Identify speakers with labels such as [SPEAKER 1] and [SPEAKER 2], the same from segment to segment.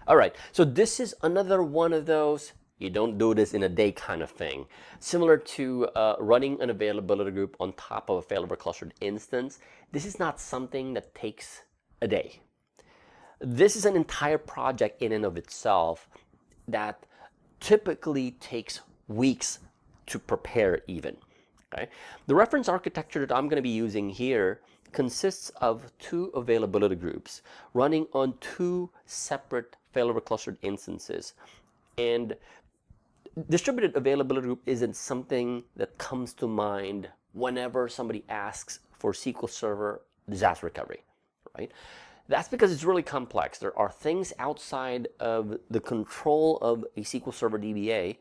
[SPEAKER 1] All right, so this is another one of those you don't do this in a day kind of thing. Similar to running an availability group on top of a failover clustered instance, this is not something that takes a day. This is an entire project in and of itself that typically takes weeks to prepare even. Okay? The reference architecture that I'm going to be using here consists of two availability groups running on two separate failover clustered instances. And distributed availability group isn't something that comes to mind whenever somebody asks for SQL Server disaster recovery, right? That's because it's really complex. There are things outside of the control of a SQL Server DBA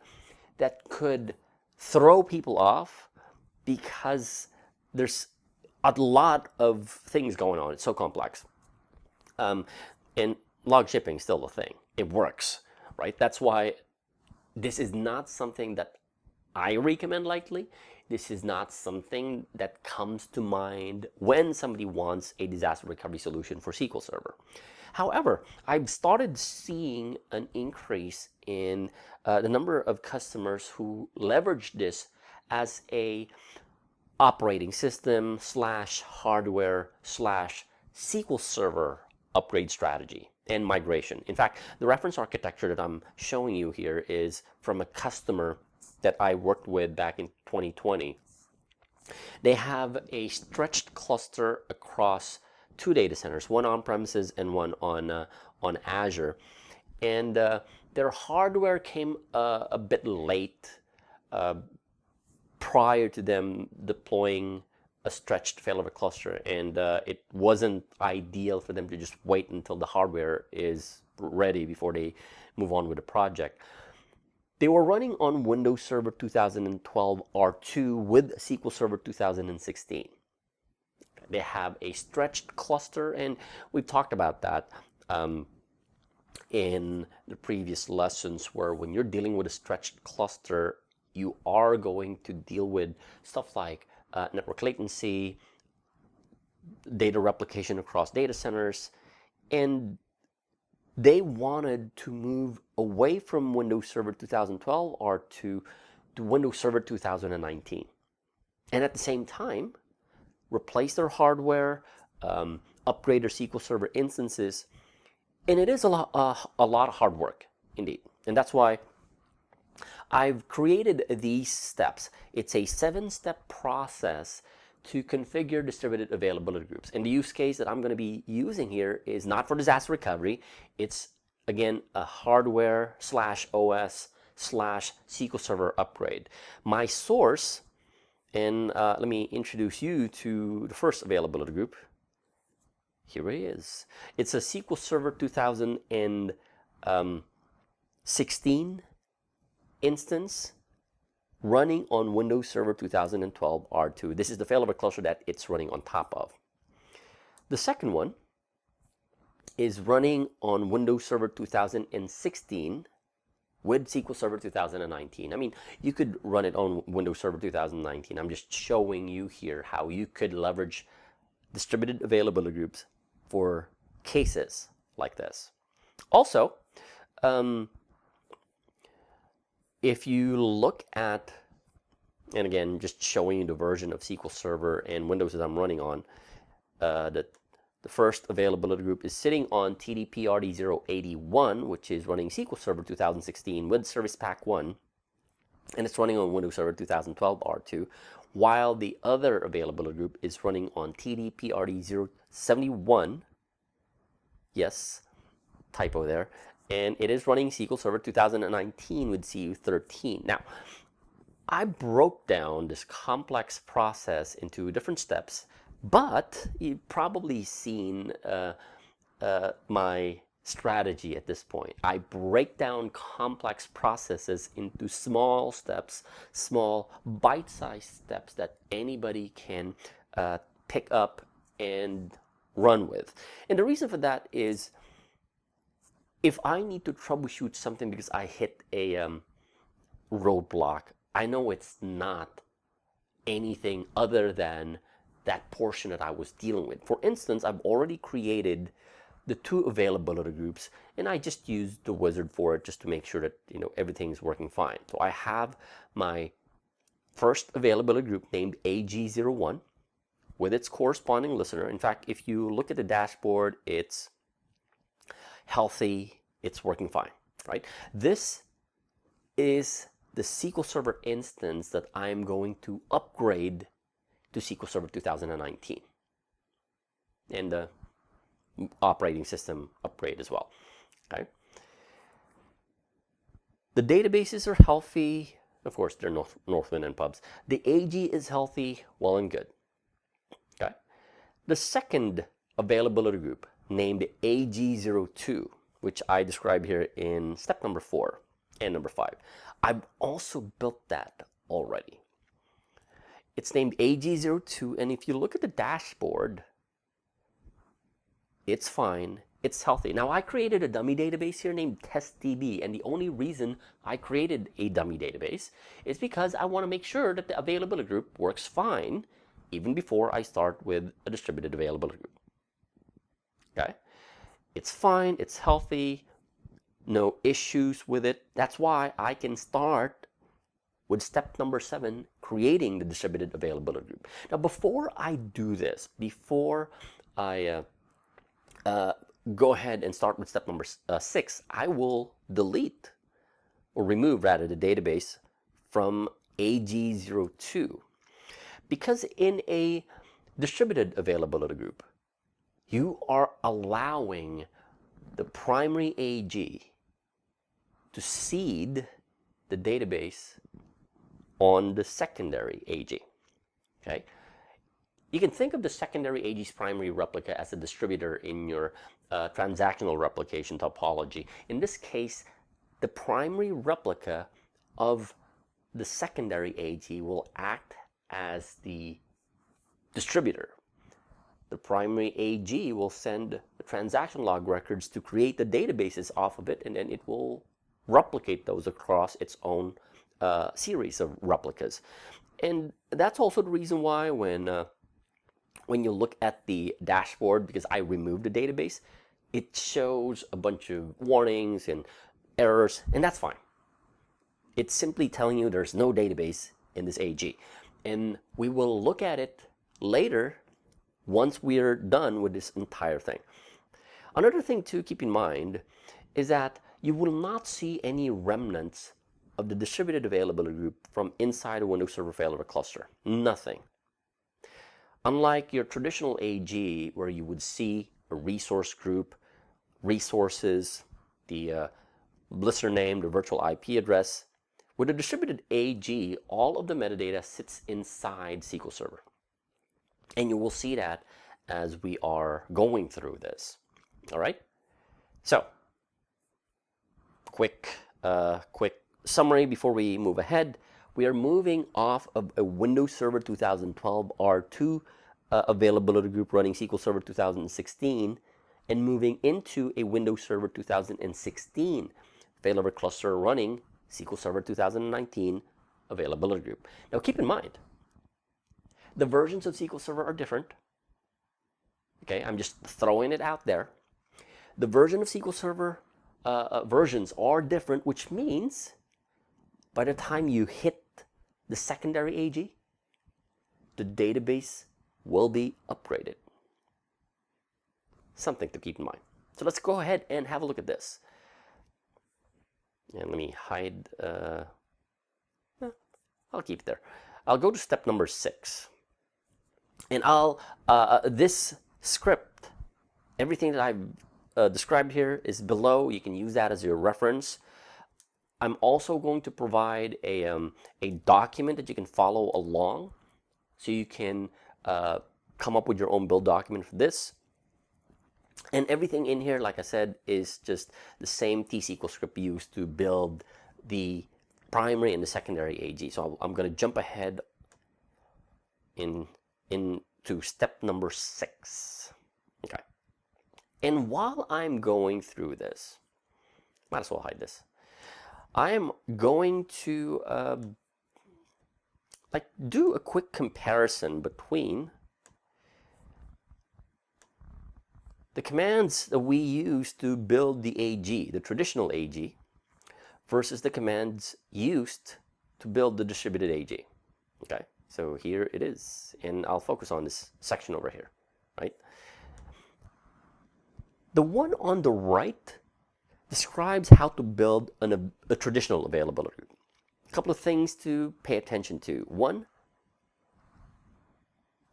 [SPEAKER 1] that could throw people off because there's a lot of things going on. It's so complex. And log shipping is still a thing. It works, right? That's why this is not something that I recommend lightly. This is not something that comes to mind when somebody wants a disaster recovery solution for SQL Server. However, I've started seeing an increase in the number of customers who leverage this as a operating system slash hardware slash SQL Server upgrade strategy and migration. In fact, the reference architecture that I'm showing you here is from a customer that I worked with back in 2020. They have a stretched cluster across two data centers, one on premises and one on Azure. And their hardware came a bit late prior to them deploying a stretched failover cluster, and it wasn't ideal for them to just wait until the hardware is ready before they move on with the project. They were running on Windows Server 2012 R2 with SQL Server 2016. They have a stretched cluster, and we've talked about that in the previous lessons, where when you're dealing with a stretched cluster, you are going to deal with stuff like network latency, data replication across data centers, and they wanted to move away from Windows Server 2012 R2 to Windows Server 2019. And at the same time, replace their hardware, upgrade their SQL Server instances, and it is a lot of hard work indeed. And that's why I've created these steps. It's a 7-step process to configure distributed availability groups. And the use case that I'm going to be using here is not for disaster recovery. It's, again, a hardware slash OS slash SQL Server upgrade. My source, and let me introduce you to the first availability group. Here it is. It's a SQL Server 2016 instance running on Windows Server 2012 R2. This is the failover cluster that it's running on top of. The second one is running on Windows Server 2016 with SQL Server 2019. I mean, you could run it on Windows Server 2019. I'm just showing you here how you could leverage distributed availability groups for cases like this. Also, if you look at, and again, just showing you the version of SQL Server and Windows that I'm running on, the first availability group is sitting on TDP-RD081, which is running SQL Server 2016 with Service Pack 1, and it's running on Windows Server 2012 R2, while the other availability group is running on TDP-RD071, yes, typo there, and it is running SQL Server 2019 with CU13. Now, I broke down this complex process into different steps, but you've probably seen my strategy at this point. I break down complex processes into small steps, small bite-sized steps that anybody can pick up and run with. And the reason for that is, if I need to troubleshoot something because I hit a roadblock, I know it's not anything other than that portion that I was dealing with. For instance, I've already created the two availability groups, and I just used the wizard for it just to make sure that everything's working fine. So I have my first availability group named AG01 with its corresponding listener. In fact, if you look at the dashboard, it's healthy, it's working fine, right? This is the SQL Server instance that I'm going to upgrade to SQL Server 2019 and the operating system upgrade as well. Okay. The databases are healthy. Of course, they're Northwind and Pubs. The AG is healthy, well and good. Okay. The second availability group, named AG02, which I describe here in step number 4 and number 5. I've also built that already. It's named AG02, and if you look at the dashboard, it's fine, it's healthy. Now, I created a dummy database here named TestDB, and the only reason I created a dummy database is because I want to make sure that the availability group works fine even before I start with a distributed availability group. Okay? It's fine, it's healthy, no issues with it. That's why I can start with step number 7, creating the distributed availability group. Now, before I do this, before I go ahead and start with step number 6, I will delete or remove rather the database from AG02, because in a distributed availability group, you are allowing the primary AG to seed the database on the secondary AG. Okay? You can think of the secondary AG's primary replica as a distributor in your transactional replication topology. In this case, the primary replica of the secondary AG will act as the distributor. The primary AG will send the transaction log records to create the databases off of it, and then it will replicate those across its own series of replicas. And that's also the reason why when you look at the dashboard, because I removed the database, it shows a bunch of warnings and errors, and that's fine. It's simply telling you there's no database in this AG. And we will look at it later once we're done with this entire thing. Another thing to keep in mind is that you will not see any remnants of the distributed availability group from inside a Windows Server Failover cluster. Nothing. Unlike your traditional AG, where you would see a resource group, resources, the listener name, the virtual IP address, with a distributed AG, all of the metadata sits inside SQL Server. And you will see that as we are going through this. All right? So, quick summary before we move ahead. We are moving off of a Windows Server 2012 R2 availability group running SQL Server 2016 and moving into a Windows Server 2016 failover cluster running SQL Server 2019 availability group. Now keep in mind, the versions of SQL Server are different. Okay, I'm just throwing it out there. The version of SQL Server versions are different, which means by the time you hit the secondary AG, the database will be upgraded. Something to keep in mind. So let's go ahead and have a look at this. And let me hide, I'll keep it there. I'll go to step number 6. And this script, everything that I've described here is below. You can use that as your reference. I'm also going to provide a document that you can follow along, so you can come up with your own build document for this. And everything in here, like I said, is just the same T-SQL script used to build the primary and the secondary AG. So I'm going to jump ahead into step number 6. Okay. And while I'm going through this, might as well hide this. I am going to do a quick comparison between the commands that we use to build the AG, the traditional AG, versus the commands used to build the distributed AG. Okay, so here it is, and I'll focus on this section over here, right? The one on the right describes how to build a traditional availability group. A couple of things to pay attention to. One,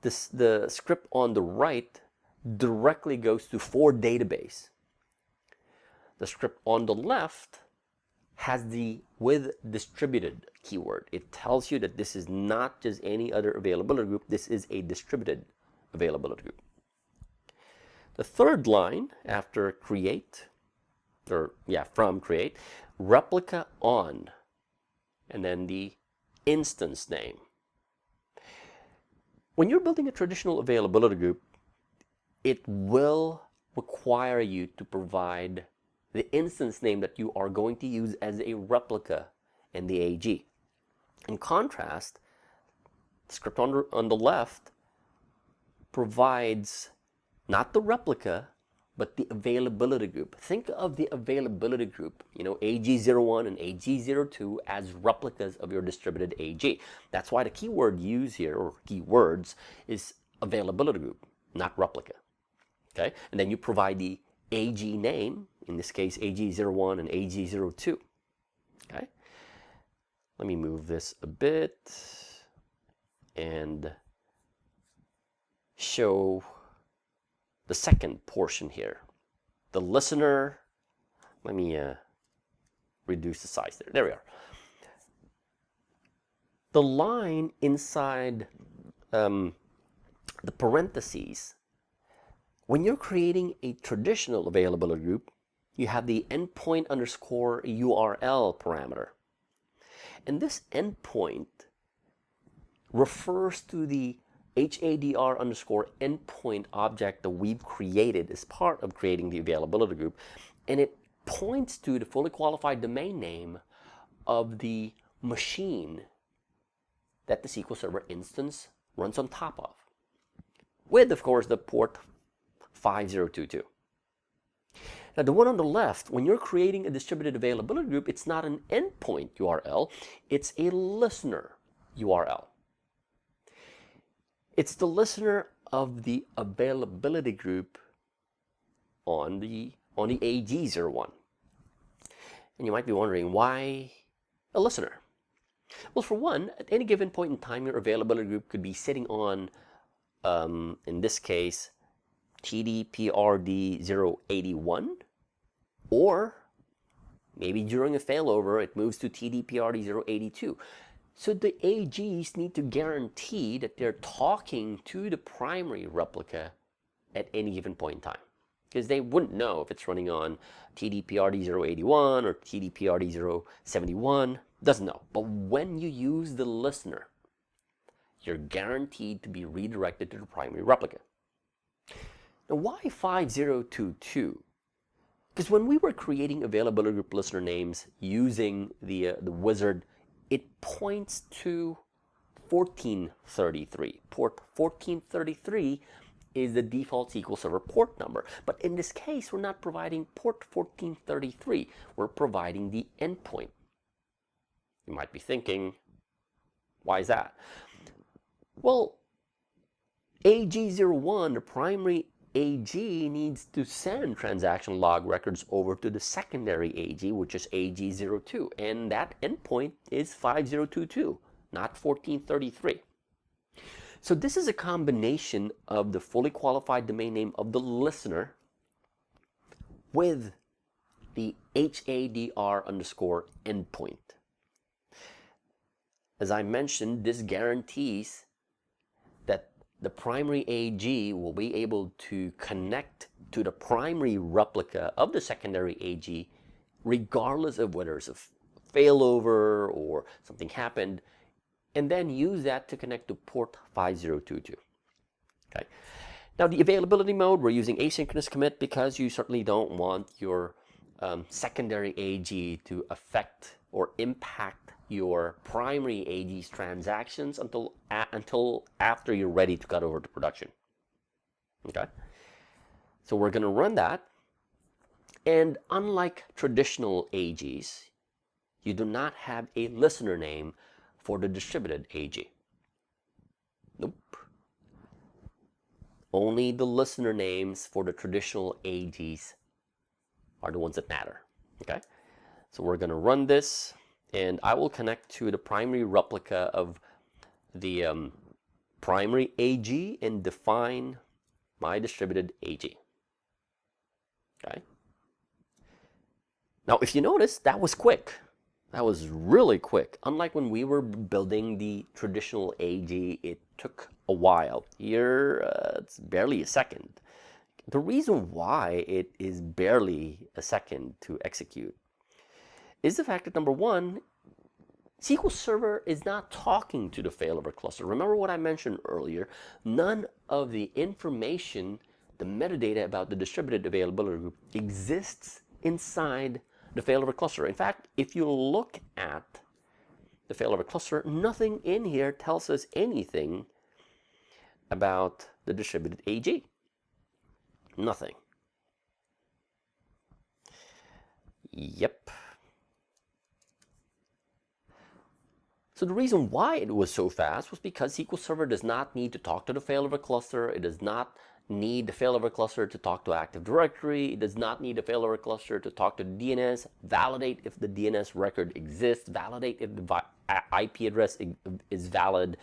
[SPEAKER 1] the script on the right directly goes to for database. The script on the left has the with distributed keyword. It tells you that this is not just any other availability group, this is a distributed availability group. The third line after create, from create, replica on, and then the instance name. When you're building a traditional availability group, it will require you to provide the instance name that you are going to use as a replica in the AG. In contrast, the script on the left provides not the replica, but the availability group. Think of the availability group, AG01 and AG02 as replicas of your distributed AG. That's why the keyword used here, or keywords, is availability group, not replica. Okay, and then you provide the AG name, in this case AG01 and AG02. Okay, let me move this a bit and show the second portion here. The listener, let me reduce the size there. There we are. The line inside the parentheses, when you're creating a traditional availability group, you have the endpoint underscore URL parameter. And this endpoint refers to the HADR underscore endpoint object that we've created as part of creating the availability group. And it points to the fully qualified domain name of the machine that the SQL Server instance runs on top of, with, of course, the port 5022. Now, the one on the left, when you're creating a distributed availability group, it's not an endpoint URL, it's a listener URL. It's the listener of the availability group on the AG01. And you might be wondering, why a listener? Well, for one, at any given point in time, your availability group could be sitting on, in this case, TDPRD081, or maybe during a failover, it moves to TDPRD082. So the AGs need to guarantee that they're talking to the primary replica at any given point in time, because they wouldn't know if it's running on TDPRD081 or TDPRD071. Doesn't know. But when you use the listener, you're guaranteed to be redirected to the primary replica. Now, why 5022? Because when we were creating availability group listener names using the wizard, it points to 1433. Port 1433 is the default SQL Server port number. But in this case, we're not providing port 1433. We're providing the endpoint. You might be thinking, why is that? Well, AG01, the primary AG, needs to send transaction log records over to the secondary AG, which is AG02. And that endpoint is 5022, not 1433. So this is a combination of the fully qualified domain name of the listener with the HADR underscore endpoint. As I mentioned, this guarantees that the primary AG will be able to connect to the primary replica of the secondary AG regardless of whether it's a failover or something happened, and then use that to connect to port 5022. Okay. Now, the availability mode, we're using asynchronous commit because you certainly don't want your secondary AG to affect or impact your primary AG's transactions until after you're ready to cut over to production. Okay. So we're going to run that. And unlike traditional AGs, you do not have a listener name for the distributed AG. Nope. Only the listener names for the traditional AGs are the ones that matter. Okay? So we're going to run this, and I will connect to the primary replica of the primary AG and define my distributed AG. Okay. Now, if you notice, that was quick. That was really quick. Unlike when we were building the traditional AG, it took a while. Here, it's barely a second. The reason why it is barely a second to execute is the fact that, number one, SQL Server is not talking to the failover cluster. Remember what I mentioned earlier? None of the information, the metadata about the distributed availability group exists inside the failover cluster. In fact, if you look at the failover cluster, nothing in here tells us anything about the distributed AG. Nothing. Yep. So the reason why it was so fast was because SQL Server does not need to talk to the failover cluster. It does not need the failover cluster to talk to Active Directory. It does not need the failover cluster to talk to the DNS, validate if the DNS record exists, validate if the IP address is valid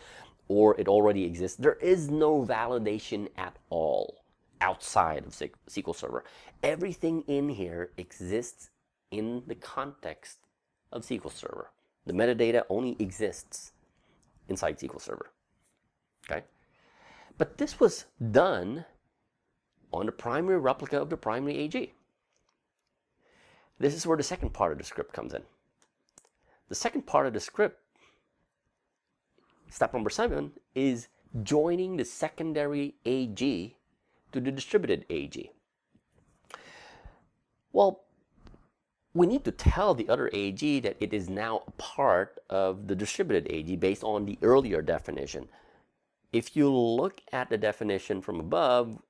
[SPEAKER 1] or it already exists. There is no validation at all outside of SQL Server. Everything in here exists in the context of SQL Server. The metadata only exists inside SQL Server. Okay? But this was done on the primary replica of the primary AG. This is where the second part of the script comes in. The second part of the script, step number 7, is joining the secondary AG to the distributed AG. Well, we need to tell the other AG that it is now a part of the distributed AG based on the earlier definition. If you look at the definition from above,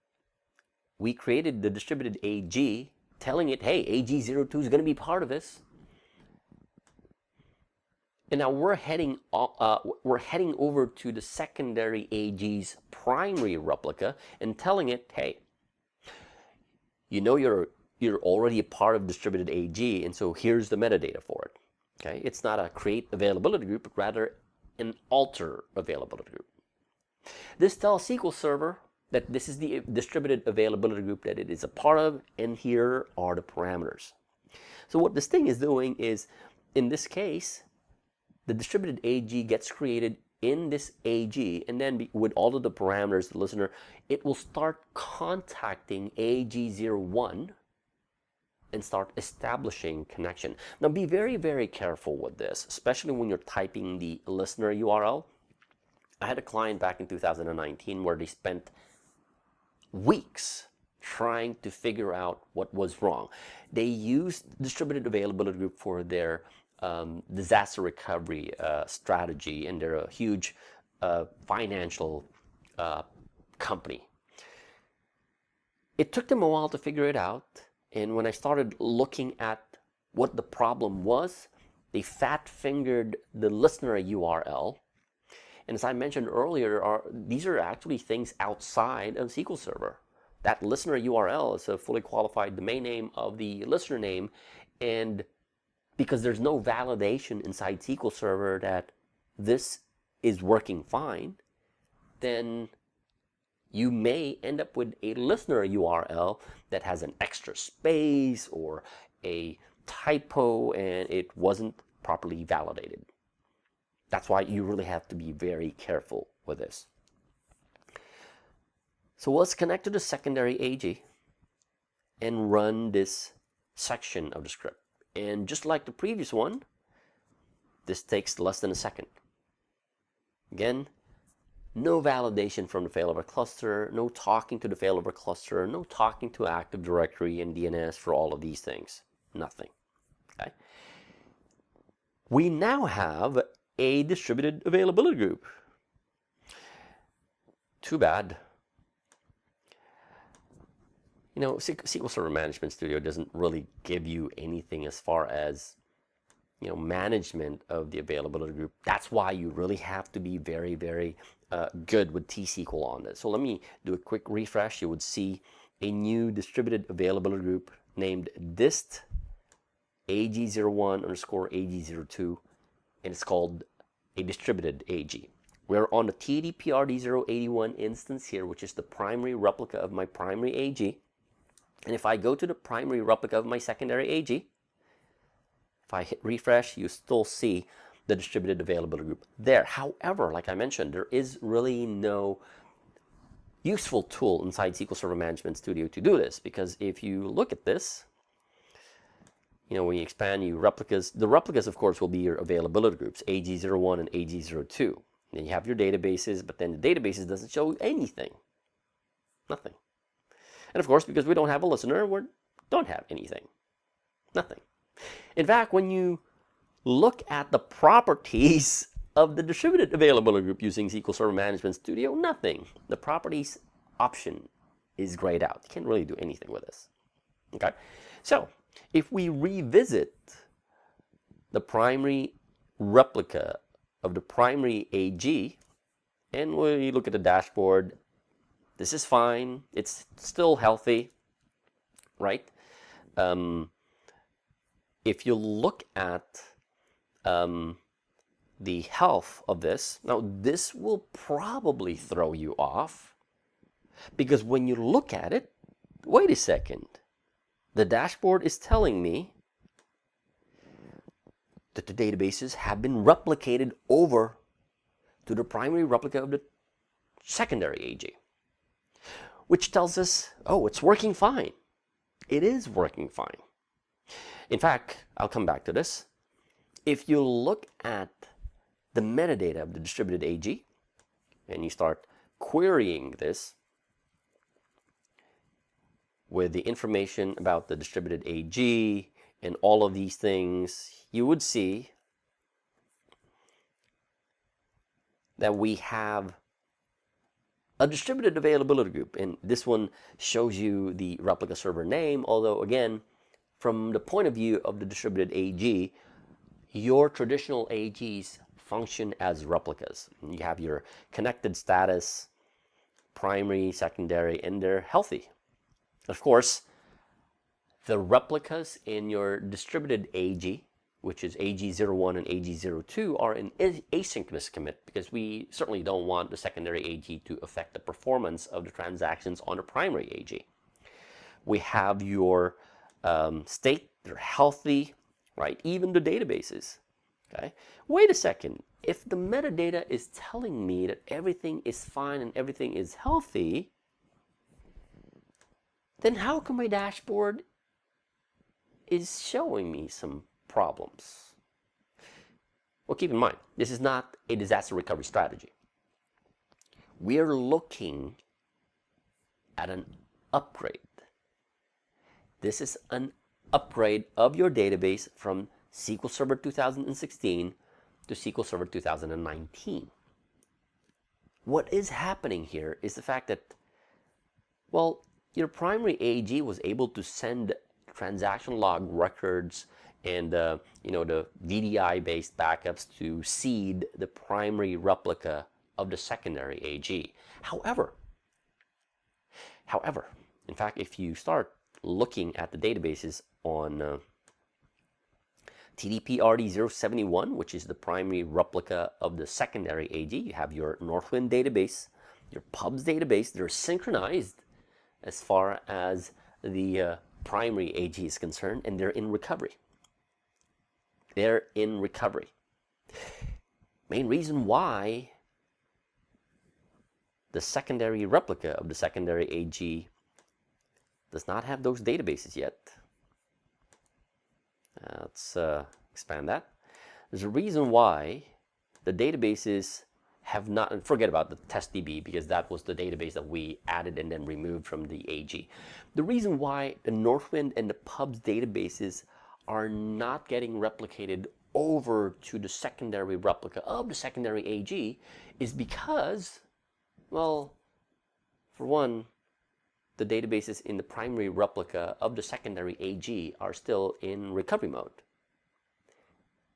[SPEAKER 1] we created the distributed AG telling it, hey, AG02 is going to be part of this. And now we're heading over to the secondary AG's primary replica and telling it, hey, you know you're already a part of distributed AG, and so here's the metadata for it. Okay, it's not a create availability group, but rather an alter availability group. This tells SQL Server that this is the distributed availability group that it is a part of, and here are the parameters. So what this thing is doing is, in this case, the distributed AG gets created in this AG, and then with all of the parameters, the listener, it will start contacting AG01 and start establishing connection. Now be very, very careful with this, especially when you're typing the listener URL. I had a client back in 2019 where they spent weeks trying to figure out what was wrong. They used distributed availability group for their disaster recovery strategy, and they're a huge financial company. It took them a while to figure it out, and when I started looking at what the problem was, they fat-fingered the listener URL. And as I mentioned earlier, these are actually things outside of SQL Server. That listener URL is a fully qualified domain name of the listener name, and because there's no validation inside SQL Server that this is working fine, then you may end up with a listener URL that has an extra space or a typo and it wasn't properly validated. That's why you really have to be very careful with this. So let's connect to the secondary AG and run this section of the script. And just like the previous one, this takes less than a second. Again, no validation from the failover cluster, no talking to the failover cluster, no talking to Active Directory and DNS for all of these things. Nothing. Okay. We now have a distributed availability group. Too bad. You know, SQL Server Management Studio doesn't really give you anything as far as, you know, management of the availability group. That's why you really have to be very, very good with T-SQL on this. So let me do a quick refresh. You would see a new distributed availability group named dist ag01 underscore ag02, and it's called a distributed AG. We're on the TDPRD081 instance here, which is the primary replica of my primary AG. And if I go to the primary replica of my secondary AG, if I hit refresh, you still see the distributed availability group there. However, like I mentioned, there is really no useful tool inside SQL Server Management Studio to do this, because if you look at this, you know, when you expand your replicas, the replicas, of course, will be your availability groups, AG01 and AG02. Then you have your databases, but then the databases doesn't show anything. Nothing. And of course, because we don't have a listener, we don't have anything. Nothing. In fact, when you look at the properties of the distributed availability group using SQL Server Management Studio, nothing. The properties option is grayed out. You can't really do anything with this. Okay? So, if we revisit the primary replica of the primary AG, and we look at the dashboard, this is fine. It's still healthy, right? If you look at the health of this, now this will probably throw you off, because when you look at it, wait a second, the dashboard is telling me that the databases have been replicated over to the primary replica of the secondary AG, which tells us, oh, it's working fine. It is working fine. In fact, I'll come back to this. If you look at the metadata of the distributed AG and you start querying this with the information about the distributed AG and all of these things, you would see that we have a distributed availability group, and this one shows you the replica server name, although again, from the point of view of the distributed AG, your traditional AGs function as replicas. You have your connected status, primary, secondary, and they're healthy. Of course, the replicas in your distributed AG, which is AG01 and AG02, are an asynchronous commit, because we certainly don't want the secondary AG to affect the performance of the transactions on the primary AG. We have your state, they're healthy, right? Even the databases, okay? Wait a second, if the metadata is telling me that everything is fine and everything is healthy, then how come my dashboard is showing me some problems? Well, keep in mind, this is not a disaster recovery strategy. We're looking at an upgrade. This is an upgrade of your database from SQL Server 2016 to SQL Server 2019. What is happening here is the fact that, well, your primary AG was able to send transaction log records and you know, the VDI-based backups to seed the primary replica of the secondary AG. However, in fact, if you start looking at the databases on TDPRD071, which is the primary replica of the secondary AG, you have your Northwind database, your pubs database. They're synchronized as far as the primary AG is concerned, and they're in recovery. They're in recovery. Main reason why the secondary replica of the secondary AG does not have those databases yet. Let's expand that. There's a reason why the databases have not, and forget about the testDB, because that was the database that we added and then removed from the AG. The reason why the Northwind and the pubs databases are not getting replicated over to the secondary replica of the secondary AG is because, well, for one, the databases in the primary replica of the secondary AG are still in recovery mode.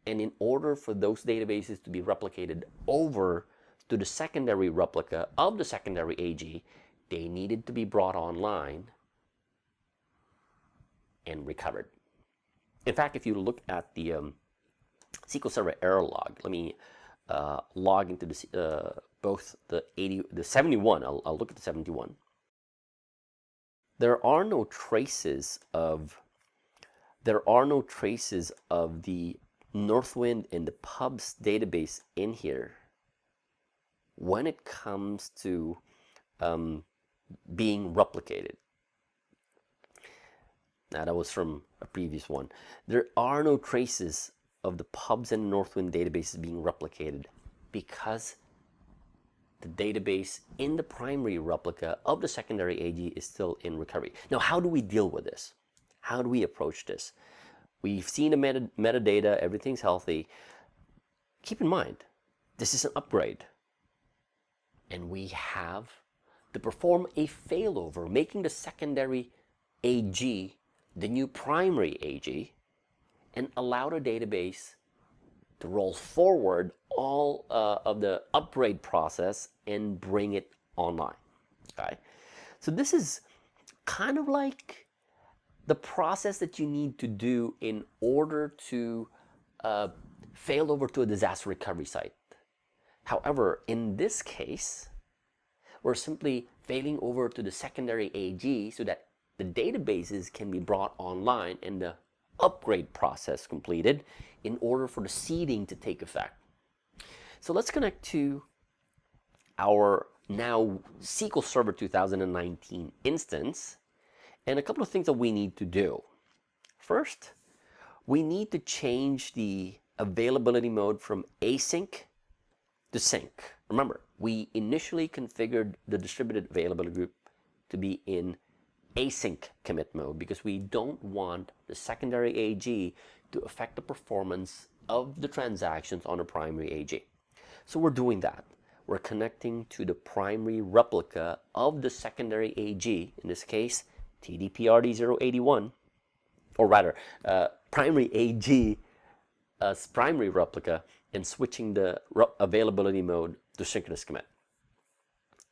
[SPEAKER 1] And in order for those databases to be replicated over to the secondary replica of the secondary AG, they needed to be brought online and recovered. In fact, if you look at the SQL Server error log, let me log into this, both the 71. I'll look at the 71. There are no traces of the Northwind and the pubs database in here when it comes to being replicated. Now, that was from a previous one. There are no traces of the pubs and Northwind databases being replicated because the database in the primary replica of the secondary AG is still in recovery. Now, how do we deal with this? How do we approach this? We've seen the metadata, everything's healthy. Keep in mind, this is an upgrade. And we have to perform a failover, making the secondary AG the new primary AG, and allow the database to roll forward all of the upgrade process and bring it online. Okay, so this is kind of like the process that you need to do in order to fail over to a disaster recovery site. However, in this case, we're simply failing over to the secondary AG so that the databases can be brought online and the upgrade process completed in order for the seeding to take effect. So let's connect to our now SQL Server 2019 instance, and a couple of things that we need to do. First, we need to change the availability mode from async to sync. Remember, we initially configured the distributed availability group to be in async commit mode because we don't want the secondary AG to affect the performance of the transactions on the primary AG. So we're doing that. We're connecting to the primary replica of the secondary AG, in this case, TDPRD081, or rather, primary AG as primary replica, and switching the availability mode to synchronous commit.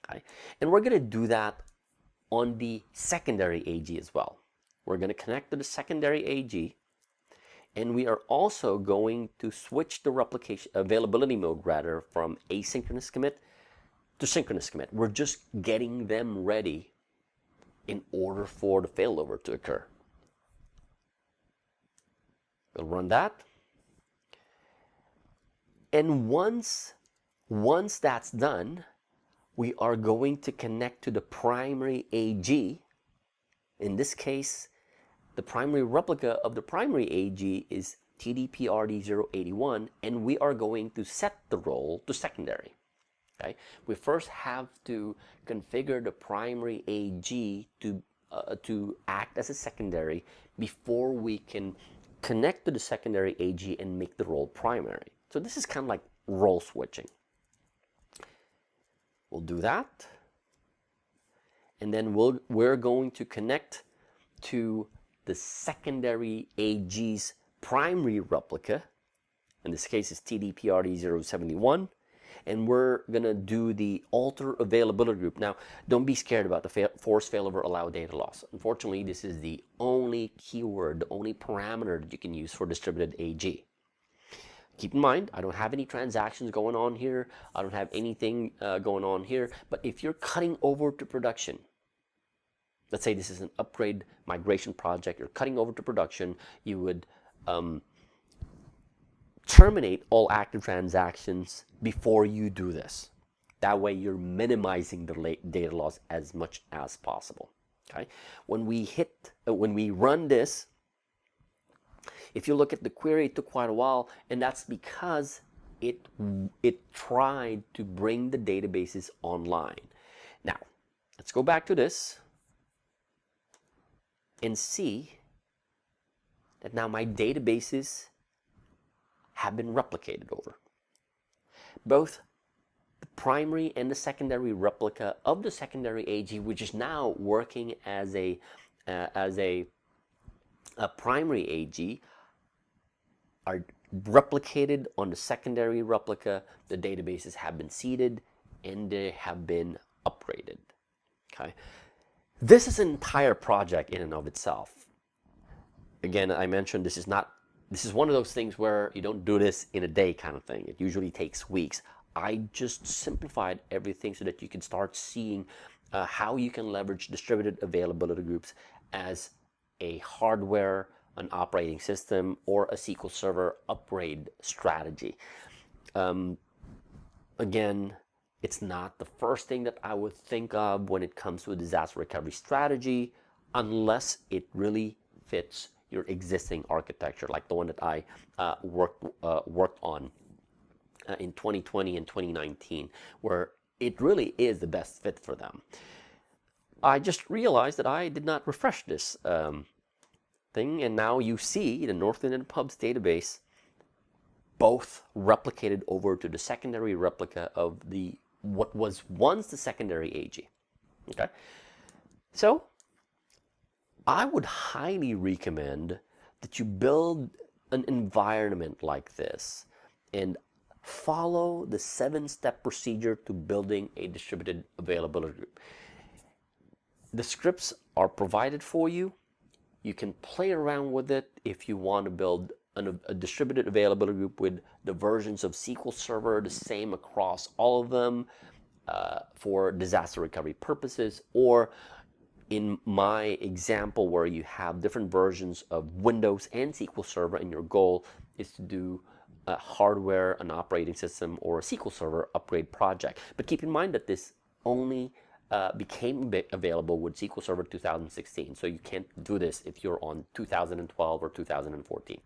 [SPEAKER 1] Okay? And we're going to do that on the secondary AG as well. We're going to connect to the secondary AG, and we are also going to switch the replication availability mode rather from asynchronous commit to synchronous commit. We're just getting them ready in order for the failover to occur. We'll run that. And once that's done, we are going to connect to the primary AG. In this case, the primary replica of the primary AG is TDPRD081, and we are going to set the role to secondary. Okay? We first have to configure the primary AG to act as a secondary before we can connect to the secondary AG and make the role primary. So this is kind of like role switching. We'll do that, and then we're going to connect to the secondary AG's primary replica. In this case, it's TDPRD071, and we're gonna do the alter availability group. Now, don't be scared about the force failover allow data loss. Unfortunately, this is the only keyword, the only parameter that you can use for distributed AG. Keep in mind, I don't have any transactions going on here. I don't have anything going on here. But if you're cutting over to production, let's say this is an upgrade migration project, you're cutting over to production, you would terminate all active transactions before you do this. That way you're minimizing the data loss as much as possible. Okay? When we run this, if you look at the query, it took quite a while, and that's because it tried to bring the databases online. Now, let's go back to this and see that now my databases have been replicated over. Both the primary and the secondary replica of the secondary AG, which is now working as a primary AG, are replicated on the secondary replica. The databases have been seeded and they have been upgraded. Okay, this is an entire project in and of itself. Again, I mentioned this is one of those things where you don't do this in a day kind of thing. It usually takes weeks. I just simplified everything so that you can start seeing how you can leverage distributed availability groups as a hardware, an operating system, or a SQL Server upgrade strategy. Again, it's not the first thing that I would think of when it comes to a disaster recovery strategy, unless it really fits your existing architecture, like the one that I worked on in 2020 and 2019, where it really is the best fit for them. I just realized that I did not refresh this thing, and now you see the Northland and Pubs database both replicated over to the secondary replica of what was once the secondary AG. Okay, so I would highly recommend that you build an environment like this and follow the 7-step procedure to building a distributed availability group. The scripts are provided for you. You can play around with it if you want to build a distributed availability group with the versions of SQL Server the same across all of them for disaster recovery purposes, or in my example where you have different versions of Windows and SQL Server and your goal is to do a hardware, an operating system, or a SQL Server upgrade project. But keep in mind that this only became available with SQL Server 2016, so you can't do this if you're on 2012 or 2014.